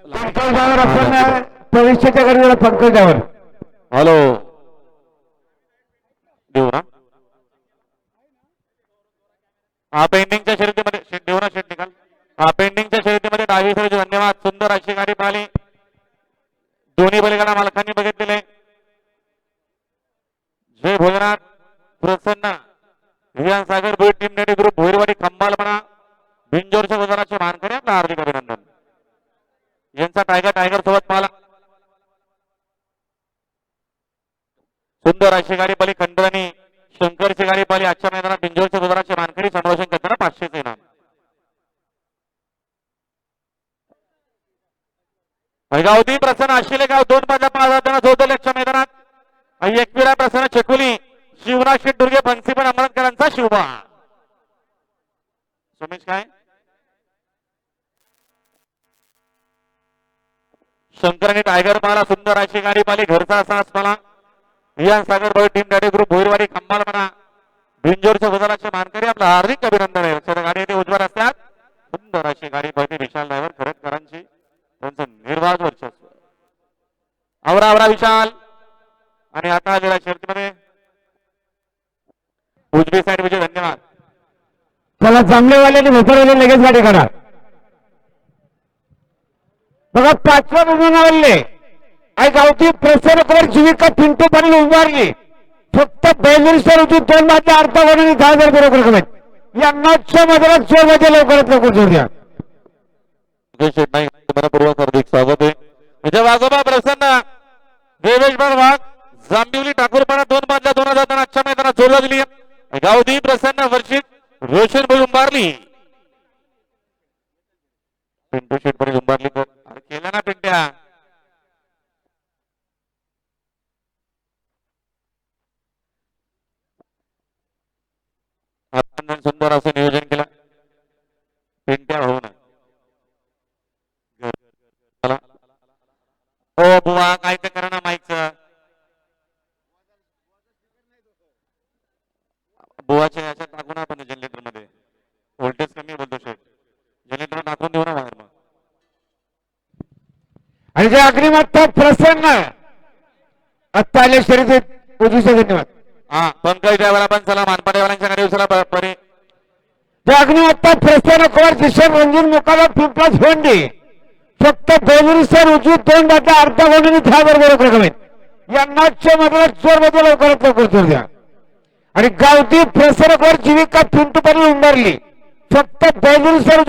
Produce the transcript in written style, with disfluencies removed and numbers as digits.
पंकजावर आपण परीक्षेच्या गडीवर पंकजावर. हॅलो देऊ ना हा पेंडिंगच्या शर्यतीमध्ये देऊ ना शेट निकाल. हा पेंडिंगच्या शर्यतीमध्ये डावी सरीचे धन्यवाद. सुंदर अशी गाडी पाहिली. दोन्ही बैलगाडा मालकांनी बघितलेले. जय भोजनाथ प्रसन्न विहान सागर बोट टीम नेडी ग्रुप भोईरवाडी खंबालपणा बिंजोरच्या बाजाराचे मानकरी आपलं हार्दिक अभिनंदन. यांचा टायगर सोबत पाहिला. सुंदर अशी गाडी पाहिली. खंडणी शंकरची गाडी पाहिली. आजच्या मैदानात बिंजोरच्या बाजाराचे मानकरी संरक्षण करताना 500चे इनाम. गावदी प्रसन्न आशिलेगाव 2-5 जोडलेच्या मैदानात एकविरा प्रसन्न चेकुली शिवराज शेठ दुर्गे बन्सीपण अमरतकरांचा शिवबा. सुमेश काय शंकरने टायगर पाला. सुंदर अशी गाडी पाहिली. घरचा सास पाला. विहान सागर बॉय टीम डाडी ग्रुप भोईरवाडी खंबाल म्हणा बिंजोरच्या बाजाराचे मानकरी आपलं हार्दिक अभिनंदन आहे. गाडी ते उजव्या रस्त्यात सुंदर अशी गाडी पाहिली. विशाल ड्रायव्हर खरतकरांची त्यांचं निर्वाध वर्चस्व. आवरा विशाल. आणि आता आलेल्या शर्यतीमध्ये उजवी साईड विजय धन्यवाद. त्याला चांगलेवाल्याने भोपरवाले लगेच गाडी काढा. बघा 5व्या विमानावरले आई गावठी प्रसन्न कुमार जीविका पिंटू पाटील उभारली. फक्त बेलूरसर होती 2 बाजू अर्धा कोणी 10,000 बरोबर रकमेत. या मॅचच्या मैदानात 4 वाजे लवकरात लवकर जोर द्या. मनपूर्वक हार्दिक स्वागत आहे. म्हणजे वाघोबा प्रसन्न देवेश वाघ जांभिवली ठाकूरपाडा 2 बाजल्या 2000 आजच्या मैदानात जोरला दिली. गावधी प्रसन्न वर्षित रोशन भाई उंबारली. पिंटू शेटपरी उंबारली केला ना पिंट्या. सुंदर असं नियोजन केलं पिंट्या भाऊ ना. हो बुवा काय ते करा ना माईकचं. बुवाच्या याच्यात टाकू ना आपण जनरेटर मध्ये. व्होल्टेज कमी बोलतो शेट. जनरेटर टाकून देऊ ना बाहेर मग. आणि जे अग्निमाता प्रसन्न आत्ता आले शर्यतीत उजवीचे धन्यवाद. हा पंकज ड्रायव्हर पण चला मानपाडेवाल्यांच्या गाडी उचला परी. जे अग्निमाता प्रसन्न कुमार किशोर रंजन मुकाला पिंपळा झोंडी फक्त बेलूरसर उजवी 2 बाजू अर्धा कोणी 10,000 बरोबर रकमेत. या मॅचच्या मैदानात 4 वाजे लवकरात लवकर जोर द्या. आणि गावठी प्रसन्न कुमार जीविका पिंटू पाटील उंबारली. फक्त बेलूरसर